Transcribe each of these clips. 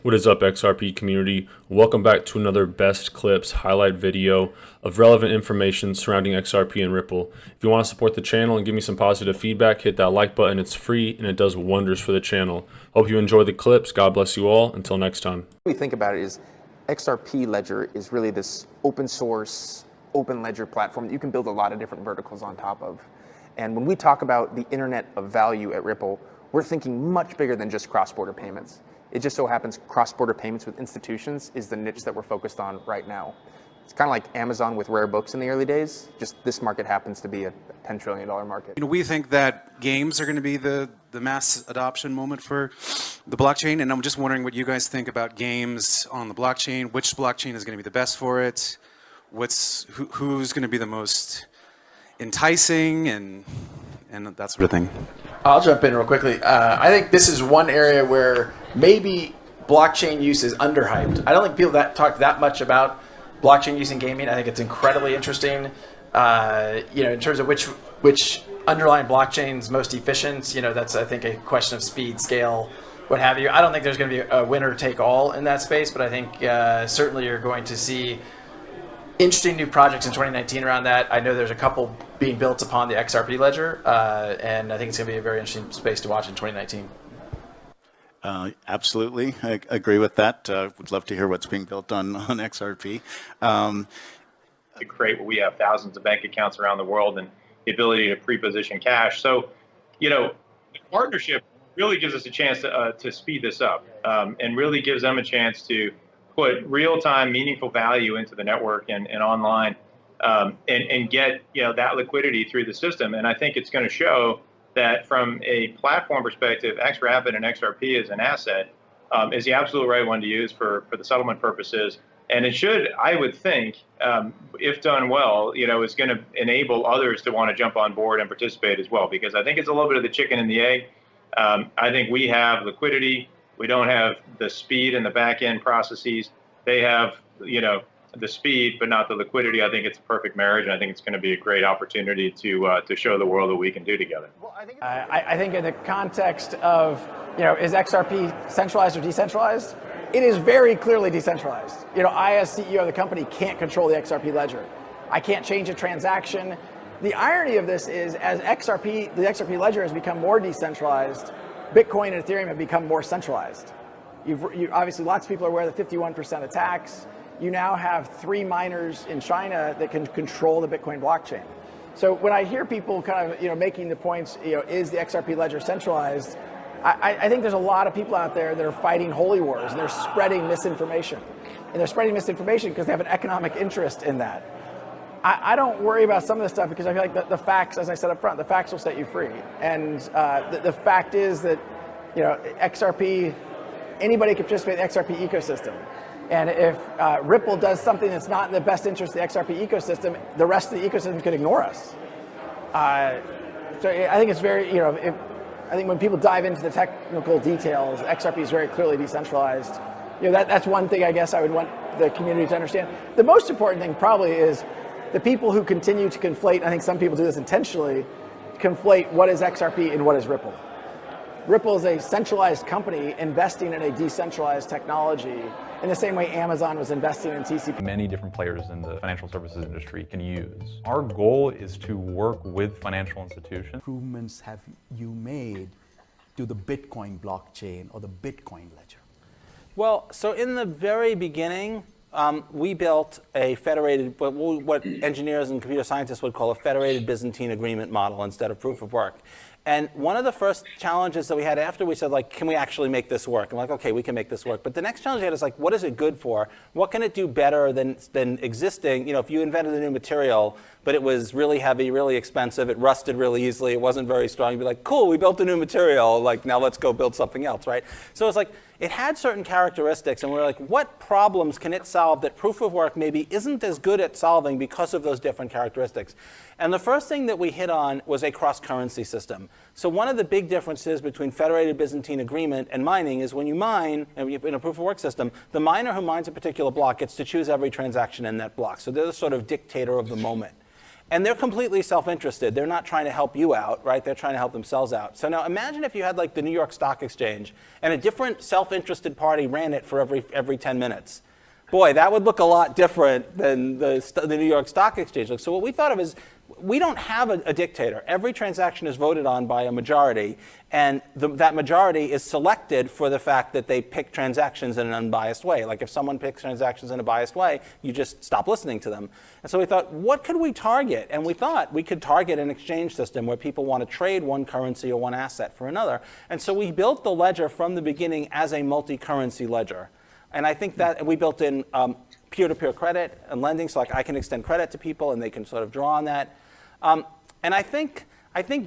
What is up, XRP community? Welcome back to another best clips highlight video of relevant information surrounding XRP and Ripple. If you want to support the channel and give me some positive feedback, hit that like button. It's free and it does wonders for the channel. Hope you enjoy the clips. God bless you all. Until next time. We think about it is XRP Ledger is really this open source, open ledger platform that you can build a lot of different verticals on top of. And when we talk about the internet of value at Ripple, we're thinking much bigger than just cross-border payments. It just so happens cross-border payments with institutions is the niche that we're focused on right now. It's kind of like Amazon with rare books in the early days, just this market happens to be a $10 trillion market. You know, we think that games are going to be the mass adoption moment for the blockchain, and I'm just wondering what you guys think about games on the blockchain. Which blockchain is going to be the best for it? Who's going to be the most enticing and that sort of thing? I'll jump in real quickly. I think this is one area where maybe blockchain use is underhyped. I don't think people talk that much about blockchain use in gaming. I think it's incredibly interesting. In terms of which underlying blockchain's most efficient, that's, I think, a question of speed, scale, what have you. I don't think there's going to be a winner take all in that space, but I think certainly you're going to see interesting new projects in 2019 around that. I know there's a couple being built upon the XRP ledger, and I think it's going to be a very interesting space to watch in 2019. Absolutely, I agree with that. Would love to hear what's being built on XRP. Create, where we have thousands of bank accounts around the world and the ability to pre-position cash. So, the partnership really gives us a chance to speed this up, and really gives them a chance to put real-time, meaningful value into the network and online, and get that liquidity through the system. And I think it's going to show that from a platform perspective, XRapid and XRP as an asset is the absolute right one to use for the settlement purposes. And it should, I would think, if done well, it's going to enable others to want to jump on board and participate as well, because I think it's a little bit of the chicken and the egg. I think we have liquidity. We don't have the speed and the back end processes. They have, the speed, but not the liquidity. I think it's a perfect marriage, and I think it's going to be a great opportunity to show the world what we can do together. Well, I think in the context of, is XRP centralized or decentralized? It is very clearly decentralized. I, as CEO of the company, can't control the XRP ledger. I can't change a transaction. The irony of this is, as the XRP ledger has become more decentralized, Bitcoin and Ethereum have become more centralized. Obviously, lots of people are aware of the 51% attacks. You now have 3 miners in China that can control the Bitcoin blockchain. So when I hear people kind of making the points, is the XRP ledger centralized? I think there's a lot of people out there that are fighting holy wars, and they're spreading misinformation. And they're spreading misinformation because they have an economic interest in that. I don't worry about some of this stuff because I feel like the facts, as I said up front, the facts will set you free. And the fact is that XRP, anybody can participate in the XRP ecosystem. And if Ripple does something that's not in the best interest of the XRP ecosystem, the rest of the ecosystem could ignore us. So I think it's very, I think when people dive into the technical details, XRP is very clearly decentralized. That's one thing I guess I would want the community to understand. The most important thing probably is the people who continue to conflate, and I think some people do this intentionally, conflate what is XRP and what is Ripple. Ripple is a centralized company investing in a decentralized technology in the same way Amazon was investing in TCP. Many different players in the financial services industry can use. Our goal is to work with financial institutions. Improvements have you made to the Bitcoin blockchain or the Bitcoin ledger? Well, so in the very beginning, we built a federated, what engineers and computer scientists would call a federated Byzantine agreement model instead of proof of work. And one of the first challenges that we had after we said, can we actually make this work? I'm like, okay, we can make this work. But the next challenge we had is what is it good for? What can it do better than existing? If you invented a new material, but it was really heavy, really expensive, it rusted really easily, it wasn't very strong, you'd be like, cool, we built a new material, now let's go build something else, right? So it's it had certain characteristics, and we were like, what problems can it solve that proof of work maybe isn't as good at solving because of those different characteristics? And the first thing that we hit on was a cross-currency system. So one of the big differences between federated Byzantine agreement and mining is when you mine, in a proof of work system, the miner who mines a particular block gets to choose every transaction in that block. So they're the sort of dictator of the moment. And they're completely self-interested. They're not trying to help you out, right? They're trying to help themselves out. So now imagine if you had like the New York Stock Exchange and a different self-interested party ran it for every 10 minutes. Boy, that would look a lot different than the New York Stock Exchange. So what we thought of is, we don't have a dictator. Every transaction is voted on by a majority, and that majority is selected for the fact that they pick transactions in an unbiased way. Like if someone picks transactions in a biased way, you just stop listening to them. And so we thought, what could we target? And we thought we could target an exchange system where people want to trade one currency or one asset for another. And so we built the ledger from the beginning as a multi-currency ledger. And I think that we built in peer-to-peer credit and lending, so like I can extend credit to people and they can sort of draw on that. And I think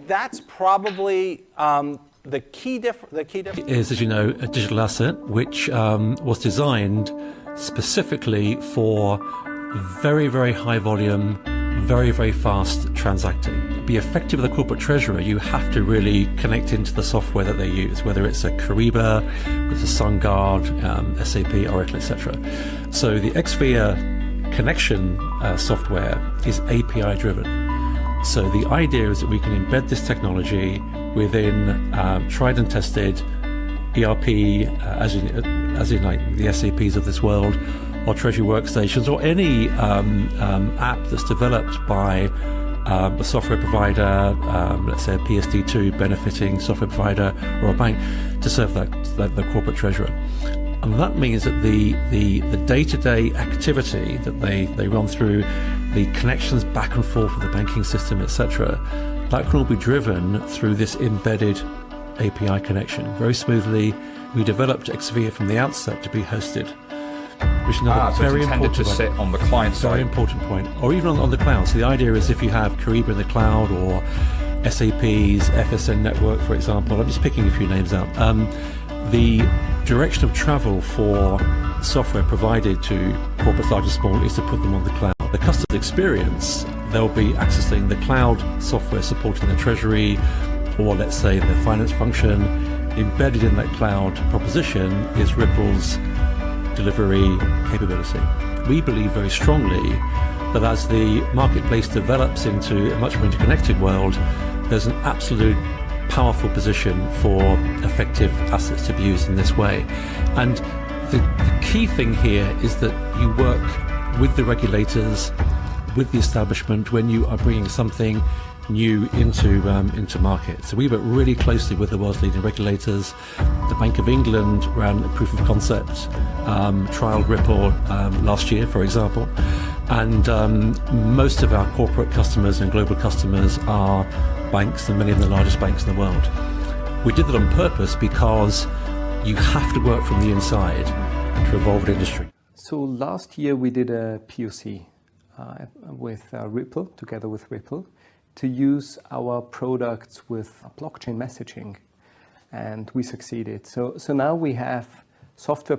that's probably the key difference. Is, as you know, a digital asset which was designed specifically for very, very high volume, very, very fast transacting. To be effective with a corporate treasurer, you have to really connect into the software that they use, whether it's a Kyriba, it's a SunGuard, SAP, Oracle, etc. So the XVIA connection software is API driven. So the idea is that we can embed this technology within tried and tested ERP, as in like the SAPs of this world, or Treasury workstations, or any app that's developed by a software provider, let's say a PSD2 benefiting software provider or a bank, to serve the corporate treasurer. And that means that the day-to-day activity that they run through, the connections back and forth with the banking system, etc., that can all be driven through this embedded API connection. Very smoothly, we developed XVIA from the outset to be hosted, which is another so very it's intended important to sit on the client side. Very important point, or even on the cloud. So the idea is if you have Kyriba in the cloud or SAP's FSN network, for example, I'm just picking a few names out. The direction of travel for software provided to corporates large and small is to put them on the cloud. The customer experience, they'll be accessing the cloud software supporting the treasury, or let's say the finance function. Embedded in that cloud proposition is Ripple's delivery capability. We believe very strongly that as the marketplace develops into a much more interconnected world, there's an absolute powerful position for effective assets to be used in this way. And the key thing here is that you work with the regulators, with the establishment when you are bringing something new into market. So we work really closely with the world's leading regulators. The Bank of England ran a proof of concept, trialed Ripple last year, for example. And most of our corporate customers and global customers are banks, and many of the largest banks in the world. We did that on purpose because you have to work from the inside to evolve an industry. So last year we did a POC with Ripple, together with Ripple, to use our products with blockchain messaging, and we succeeded. So now we have software